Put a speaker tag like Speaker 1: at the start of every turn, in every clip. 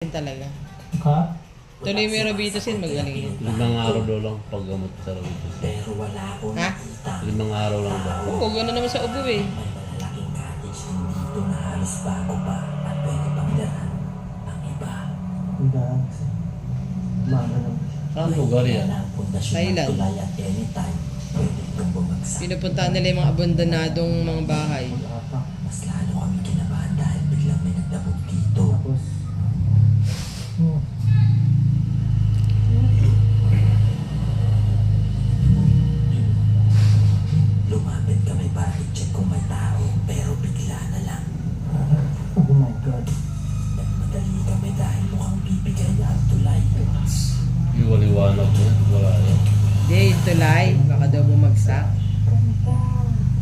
Speaker 1: Robitasin talaga.
Speaker 2: Ha?
Speaker 1: Tuloy mo yung Robitasin, magaling yun.
Speaker 3: 5 araw daw lang paggamot sa Robitussin.
Speaker 4: Pero wala akong
Speaker 1: Ha?
Speaker 4: nakita.
Speaker 3: 5 araw lang daw.
Speaker 1: Oo, gano'n naman sa ubo eh.
Speaker 4: May malalaking cottage din dito na halos bago pa at pwede pang tirahan ang iba.
Speaker 2: Ang daan kasi. Umaga naman siya.
Speaker 3: Saan lugar yan?
Speaker 4: Yan ang pundasyon ng
Speaker 1: Thailand.
Speaker 4: tulay at anytime pwede itong bumagsak.
Speaker 1: Pinupuntahan nila yung mga abandonadong mga bahay.
Speaker 2: Wala pa.
Speaker 4: Mas lalo kami kinabahan dahil biglang may nagdabog dito.
Speaker 2: Tapos, oh,
Speaker 4: Lumapit kami para i-check kung may tao pero bigla na lang.
Speaker 2: oh my God.
Speaker 4: Nagmadali kami dahil mukhang bibigay ang tulay.
Speaker 3: Iwaliwanag mo. Wala yan.
Speaker 1: Hindi, yung tulay. Baka daw bumagsak.
Speaker 2: Ganda.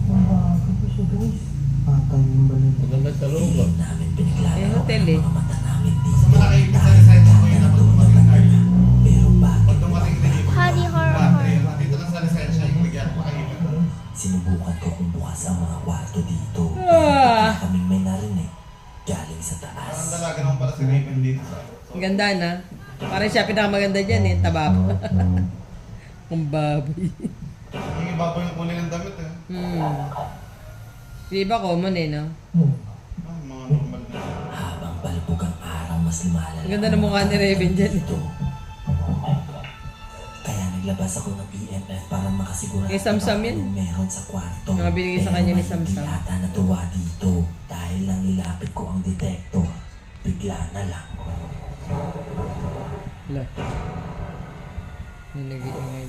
Speaker 2: Ang bago po siya guys. Patay yung balon.
Speaker 3: Maganda sa loob.
Speaker 4: Hindi namin pinaglalaro
Speaker 1: Eh, hotel eh.
Speaker 4: mga mata namin dito.
Speaker 5: Sa malaki yung sa ko yun ako dumating na rin.
Speaker 4: Pero bakit
Speaker 5: Pag dumating na yung
Speaker 6: Honey horror.
Speaker 5: dito lang sa lisensya yung bigyan makahipin.
Speaker 4: sinubukan ko kung bukas ang mga kwarto dito.
Speaker 1: Ah.
Speaker 4: Bigla kaming may narinig galing sa taas.
Speaker 5: Parang dalaga naman pala si Raven dito sa...
Speaker 1: Ang ganda na. Parang siya pinakamaganda dyan eh. Taba pa. Ang baboy.
Speaker 5: Yung iba pa yung kulay ng damit eh.
Speaker 1: Di ba common eh, no?
Speaker 5: Ah, mga normal na.
Speaker 4: Habang palubog ang araw, mas lumalala.
Speaker 1: Ang ganda ng mukha ni Raven dyan eh.
Speaker 4: Dito. Kaya naglabas ako ng EMF para makasigurado
Speaker 1: Kay Samsam yan.
Speaker 4: kung meron sa kwarto.
Speaker 1: Mga binigay sa kanya ni Samsam.
Speaker 4: Pero hindi ata natuwa dito dahil lang nilapit ko ang detector. Bigla na lang.
Speaker 1: Wala. Nilagay.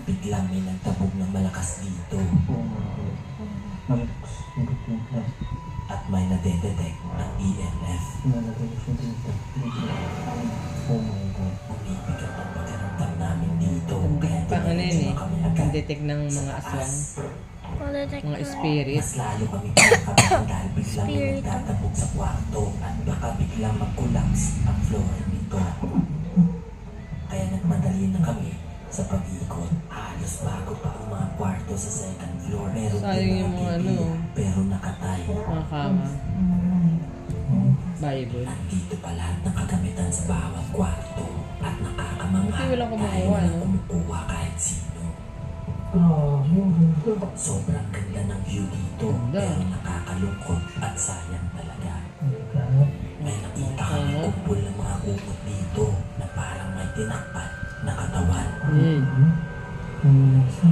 Speaker 4: Biglang may nagtabog ng malakas dito.
Speaker 2: Oh my God. Malakas. Higit lang lang.
Speaker 4: At may nadedetect ng EMF.
Speaker 2: Nalagay ko siya dito. Oh my God.
Speaker 4: Bumibigat ang pagkaramdam namin dito.
Speaker 1: Pa ano yun eh.
Speaker 4: kami
Speaker 1: Ang
Speaker 4: agad
Speaker 1: detect ng
Speaker 4: sa
Speaker 1: mga aswang.
Speaker 4: taas.
Speaker 1: Mga spirit.
Speaker 4: Mas lalo kami kinakabahan dahil biglang may
Speaker 6: Spirit.
Speaker 4: nagtatabog sa kwarto at baka biglang mag-collapse ang floor nito. Kaya nagmadali na kami sa pag-ikot. Halos bago pa ang mga kwarto sa second floor. Meron
Speaker 1: Sayang
Speaker 4: din
Speaker 1: yung mga
Speaker 4: TV,
Speaker 1: ano.
Speaker 4: pero nakatay.
Speaker 1: Mga kama. Bible.
Speaker 4: Nandito pa lahat ng kagamitan sa bawat kwarto at nakakamangha
Speaker 1: Buti walang kumukuha,
Speaker 4: dahil walang
Speaker 1: no?
Speaker 4: kumukuha kahit sino.
Speaker 2: Grabe, ang ganda.
Speaker 4: Sobrang ganda ng view dito
Speaker 1: Ganda.
Speaker 4: pero nakakalungkot at sayang talaga.
Speaker 2: Oh my God.
Speaker 4: May nakita kami kumpul ng mga kumot dito na parang may tinakpan na katawan.
Speaker 1: Hmm.
Speaker 2: Ang nasa.